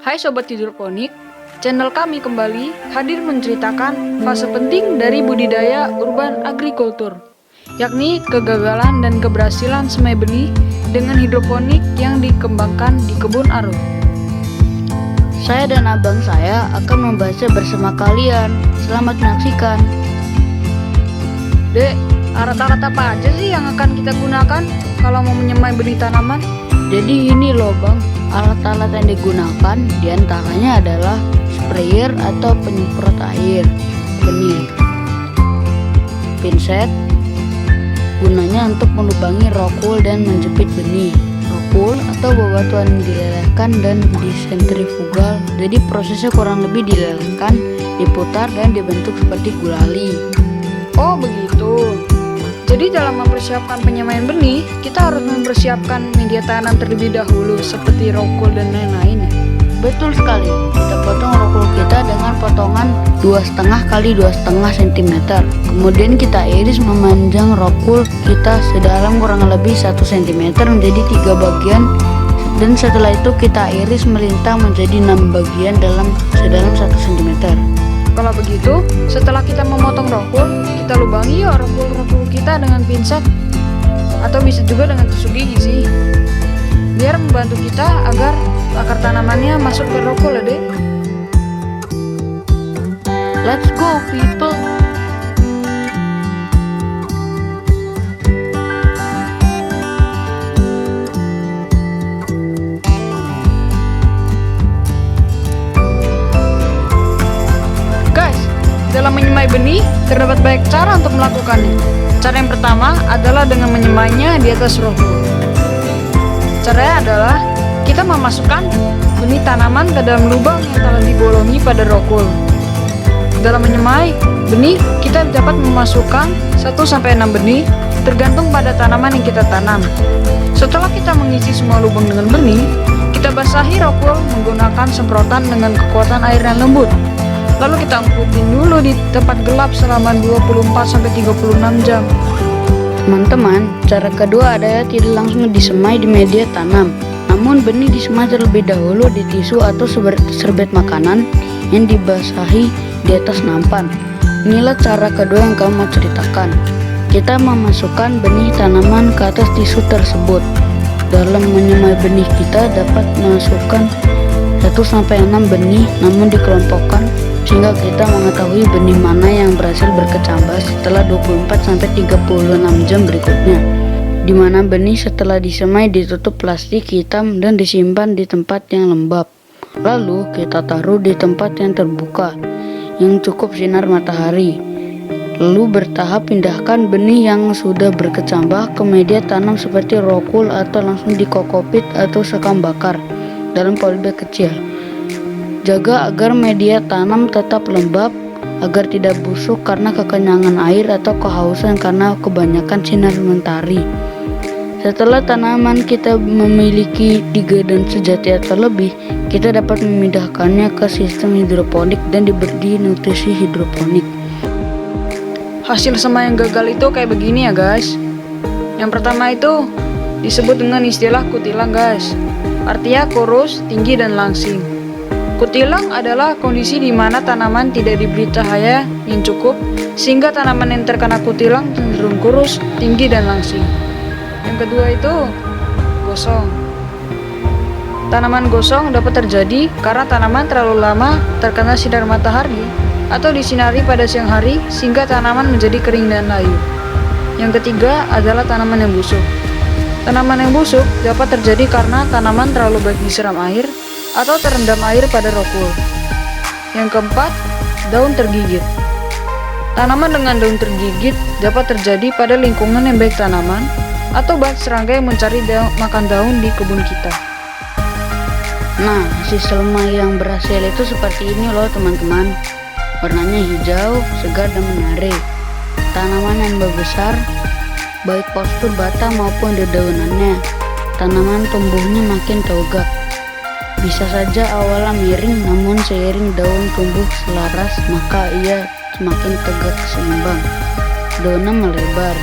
Hai Sobat Hidroponik, channel kami kembali hadir menceritakan fase penting dari budidaya urban agrikultur, yakni kegagalan dan keberhasilan semai benih dengan hidroponik yang dikembangkan di kebun Arul. Saya dan abang saya akan membahasnya bersama kalian. Selamat menyaksikan. Dek, alat-alat apa aja sih yang akan kita gunakan kalau mau menyemai benih tanaman? Jadi ini loh bang, alat-alat yang digunakan diantaranya adalah sprayer atau penyemprot air benih, pinset gunanya untuk melubangi rokul dan menjepit benih, rokul atau bebatuan yang dilelehkan dan disentrifugal. Jadi prosesnya kurang lebih dilelehkan, diputar dan dibentuk seperti gulali. Oh begitu. Jadi dalam mempersiapkan penyemaian benih, kita harus mempersiapkan media tanam terlebih dahulu seperti rokul dan lain-lain ya. Betul sekali. Kita potong rokul kita dengan potongan 2,5 kali 2,5 cm. Kemudian kita iris memanjang rokul kita sedalam kurang lebih 1 cm menjadi 3 bagian. Dan setelah itu kita iris melintang menjadi 6 bagian sedalam 1 cm. Kalau begitu, setelah kita memotong rokul, kita lubangi ya rokul-rokul kita dengan pinset atau bisa juga dengan tusuk gigi sih, biar membantu kita agar akar tanamannya masuk ke rokul ya dek. Let's go people. Dalam menyemai benih, terdapat banyak cara untuk melakukannya. Cara yang pertama adalah dengan menyemainya di atas rokul. Caranya adalah kita memasukkan benih tanaman ke dalam lubang yang telah dibolongi pada rokul. Dalam menyemai benih, kita dapat memasukkan 1-6 benih tergantung pada tanaman yang kita tanam. Setelah kita mengisi semua lubang dengan benih, kita basahi rokul menggunakan semprotan dengan kekuatan air yang lembut. Lalu kita angkutin dulu di tempat gelap selama 24-36 jam. Teman-teman, cara kedua adalah tidak langsung disemai di media tanam, namun benih disemai terlebih dahulu di tisu atau serbet makanan yang dibasahi di atas nampan. Inilah cara kedua yang kamu mau ceritakan. Kita memasukkan benih tanaman ke atas tisu tersebut. Dalam menyemai benih kita dapat memasukkan 1-6 benih namun dikelompokkan sehingga kita mengetahui benih mana yang berhasil berkecambah setelah 24-36 jam berikutnya, di mana benih setelah disemai ditutup plastik hitam dan disimpan di tempat yang lembab. Lalu kita taruh di tempat yang terbuka yang cukup sinar matahari. Lalu bertahap pindahkan benih yang sudah berkecambah ke media tanam seperti rokul atau langsung di kokopit atau sekam bakar dalam polybag kecil. Jaga agar media tanam tetap lembab agar tidak busuk karena kekenyangan air atau kehausan karena kebanyakan sinar mentari. Setelah tanaman kita memiliki 3 daun sejati atau lebih, kita dapat memindahkannya ke sistem hidroponik dan diberi nutrisi hidroponik. Hasil semai yang gagal itu kayak begini ya guys. Yang pertama itu disebut dengan istilah kutilang guys. Artinya kurus, tinggi, dan langsing. Kutilang adalah kondisi di mana tanaman tidak diberi cahaya yang cukup sehingga tanaman yang terkena kutilang cenderung kurus, tinggi, dan langsing. Yang kedua itu gosong. Tanaman gosong dapat terjadi karena tanaman terlalu lama terkena sinar matahari atau disinari pada siang hari sehingga tanaman menjadi kering dan layu. Yang ketiga adalah tanaman yang busuk. Tanaman yang busuk dapat terjadi karena tanaman terlalu banyak disiram air atau terendam air pada rokul. Yang keempat, daun tergigit. Tanaman dengan daun tergigit dapat terjadi pada lingkungan yang baik tanaman atau banyak serangga yang mencari makan daun di kebun kita. Nah, hasil semai yang berhasil itu seperti ini loh teman-teman. Warnanya hijau, segar, dan menarik. Tanaman yang membesar, baik postur batang maupun dedaunannya. Tanaman tumbuhnya makin tegak. Bisa saja awalnya miring, namun seiring daun tumbuh selaras, maka ia semakin tegak seimbang. Daunnya melebar,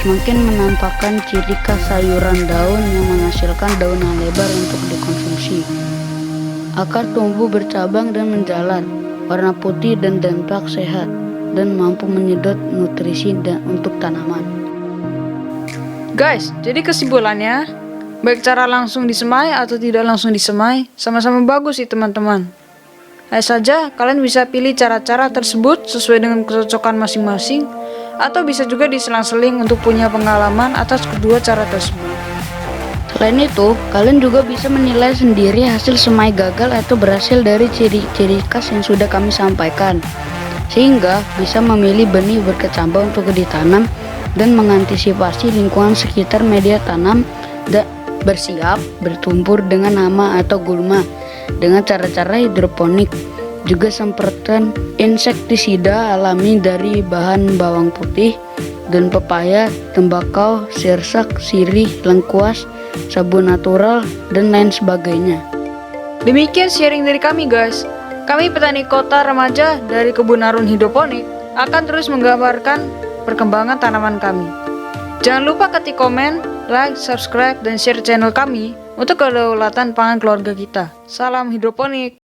semakin menampakkan ciri khas sayuran daun yang menghasilkan daun yang lebar untuk dikonsumsi. akar tumbuh bercabang dan menjalar, warna putih dan dampak sehat, dan mampu menyedot nutrisi untuk tanaman. Guys, jadi kesimpulannya, baik cara langsung disemai atau tidak langsung disemai, sama-sama bagus sih teman-teman. Hanya saja, kalian bisa pilih cara-cara tersebut sesuai dengan kecocokan masing-masing, atau bisa juga diselang-seling untuk punya pengalaman atas kedua cara tersebut. Selain itu, kalian juga bisa menilai sendiri hasil semai gagal atau berhasil dari ciri-ciri khas yang sudah kami sampaikan, sehingga bisa memilih benih berkecambah untuk ditanam dan mengantisipasi lingkungan sekitar media tanam dan bersiap bertumpur dengan hama atau gulma dengan cara-cara hidroponik. Juga semprotan insektisida alami dari bahan bawang putih dan pepaya, tembakau, sirsak, sirih, lengkuas, sabun natural, dan lain sebagainya. Demikian sharing dari kami guys. Kami petani kota remaja dari Kebun Arun Hidroponik akan terus menggambarkan perkembangan tanaman kami. Jangan lupa ketik komen, like, subscribe, dan share channel kami untuk kedaulatan pangan keluarga kita. Salam hidroponik.